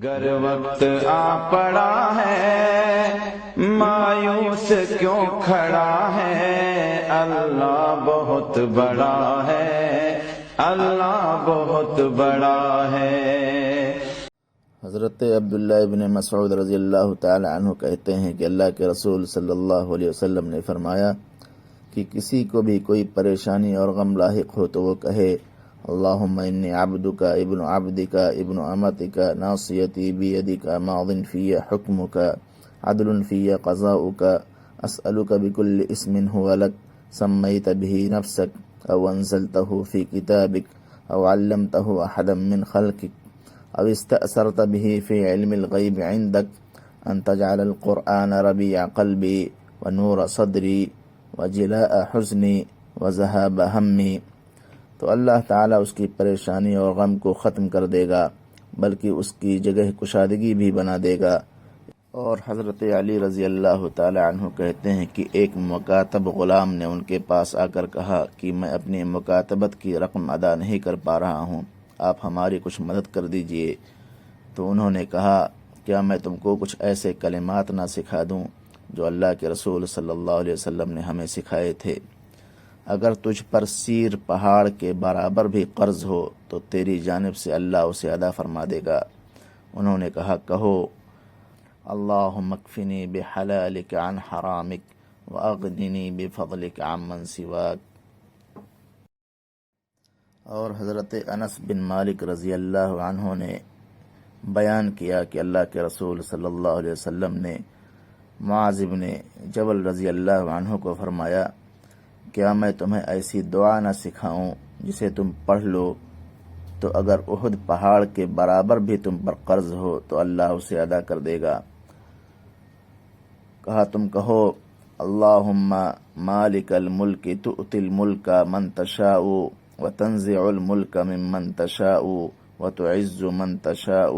گر وقت آ پڑا ہے مایوس کیوں کھڑا ہے، اللہ بہت بڑا ہے، اللہ بہت بڑا ہے۔ حضرت عبداللہ ابن مسعود رضی اللہ تعالی عنہ کہتے ہیں کہ اللہ کے رسول صلی اللہ علیہ وسلم نے فرمایا کہ کسی کو بھی کوئی پریشانی اور غم لاحق ہو تو وہ کہے اللہم انی عبدک ابن عبدک ابن امتک ناصیتی بیدک ماض فی حکمک عدل فی قضاؤک اسألک بکل اسم هو لک سمیت به نفسک او انزلتہ فی کتابک او علمتہ احدا من خلقک او استأثرت به فی علم الغیب عندک ان تجعل القرآن ربیع قلبی ونور صدری وجلاء حزنی وذہاب ہمی، تو اللہ تعالیٰ اس کی پریشانی اور غم کو ختم کر دے گا بلکہ اس کی جگہ کشادگی بھی بنا دے گا۔ اور حضرت علی رضی اللہ تعالی عنہ کہتے ہیں کہ ایک مکاتب غلام نے ان کے پاس آ کر کہا کہ میں اپنی مکاتبت کی رقم ادا نہیں کر پا رہا ہوں، آپ ہماری کچھ مدد کر دیجئے۔ تو انہوں نے کہا کیا میں تم کو کچھ ایسے کلمات نہ سکھا دوں جو اللہ کے رسول صلی اللہ علیہ وسلم نے ہمیں سکھائے تھے؟ اگر تجھ پر سیر پہاڑ کے برابر بھی قرض ہو تو تیری جانب سے اللہ اسے ادا فرما دے گا۔ انہوں نے کہا کہو اللہم اکفنی بحلالک عن حرامک واغننی بفضلک عن من سواک۔ اور حضرت انس بن مالک رضی اللہ عنہ نے بیان کیا کہ اللہ کے رسول صلی اللہ علیہ وسلم نے معاذ بن جبل رضی اللہ عنہ کو فرمایا کیا میں تمہیں ایسی دعا نہ سکھاؤں جسے تم پڑھ لو تو اگر احد پہاڑ کے برابر بھی تم پر قرض ہو تو اللہ اسے ادا کر دے گا۔ کہا تم کہو اللہم مالک الملک تؤتی الملک من تشاء وتنزع الملک ممن تشاء وتعز من تشاء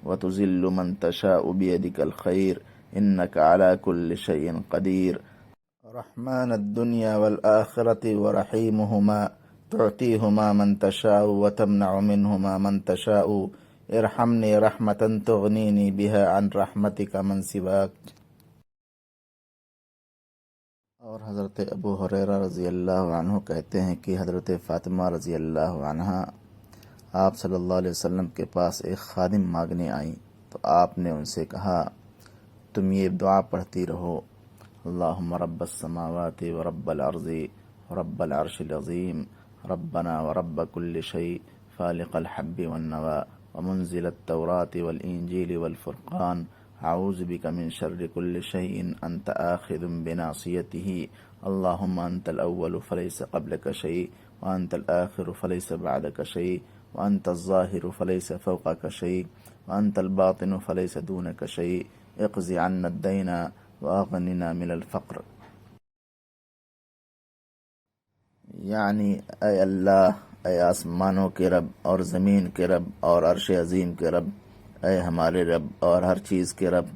وتذل من تشاء بیدک الخیر انک علی کل شیء قدیر رحمن الدنیا والآخرة ورحیمهما تعطیهما من تشاء وتمنع منهما من تشاء ارحمنی رحمتا تغنینی بها عن رحمتک من سواک۔ اور حضرت ابو ہریرہ رضی اللہ عنہ کہتے ہیں کہ حضرت فاطمہ رضی اللہ عنہا آپ صلی اللہ علیہ وسلم کے پاس ایک خادم مانگنے آئیں تو آپ نے ان سے کہا تم یہ دعا پڑھتی رہو اللہم رب السماوات ورب الارض ورب العرش العظیم ربنا ورب كل شيء فالق الحب والنوى ومنزل التوراة والإنجيل والفرقان أعوذ بك من شر كل شيء أنت آخذ بناصيته اللهم أنت الأول فليس قبلك شيء وأنت الآخر فليس بعدك شيء وأنت الظاهر فليس فوقك شيء وأنت الباطن فليس دونك شيء اقض عنا الدين وأغننا من الفقر۔ یعنی اے اللہ، اے آسمانوں کے رب اور زمین کے رب اور عرش عظیم کے رب، اے ہمارے رب اور ہر چیز کے رب،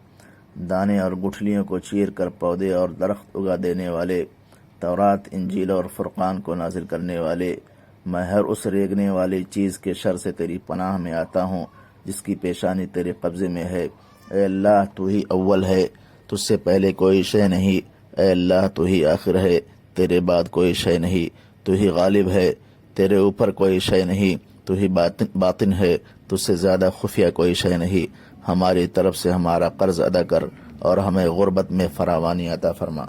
دانے اور گٹھلیوں کو چیر کر پودے اور درخت اگا دینے والے، تورات انجیل اور فرقان کو نازل کرنے والے، میں ہر اس ریگنے والی چیز کے شر سے تیری پناہ میں آتا ہوں جس کی پیشانی تیرے قبضے میں ہے۔ اے اللہ تو ہی اول ہے، تجھ سے پہلے کوئی شے نہیں، اے اللہ تو ہی آخر ہے، تیرے بعد کوئی شے نہیں، تو ہی غالب ہے، تیرے اوپر کوئی شے نہیں، تو ہی باطن ہے، تجھ سے زیادہ خفیہ کوئی شے نہیں۔ ہماری طرف سے ہمارا قرض ادا کر اور ہمیں غربت میں فراوانی عطا فرما۔